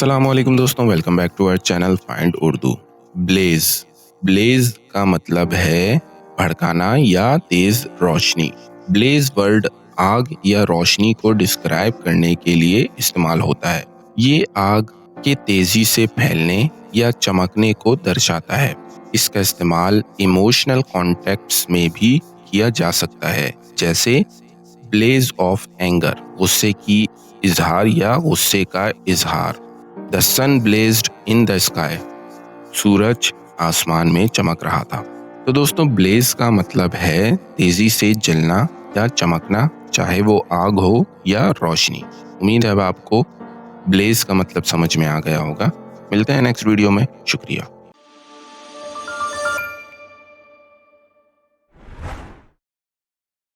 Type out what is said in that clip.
अस्सलामुअलैकुम दोस्तों, welcome back to our channel find Urdu. Blaze blaze का मतलब है भड़काना या तेज रोशनी। ब्लेज वर्ड आग या रोशनी को डिस्क्राइब करने के लिए इस्तेमाल होता है। ये आग के तेजी से फैलने या चमकने को दर्शाता है। इसका इस्तेमाल इमोशनल कॉन्टेक्ट्स में भी किया जा सकता है, जैसे ब्लेज ऑफ एंगर, गुस्से की इजहार या गुस्से का इजहार। The sun blazed in the sky, सूरज आसमान में चमक रहा था। तो दोस्तों, ब्लेज का मतलब है तेजी से जलना या चमकना, चाहे वो आग हो या रोशनी। उम्मीद है अब आपको ब्लेज का मतलब समझ में आ गया होगा। मिलते हैं नेक्स्ट वीडियो में। शुक्रिया।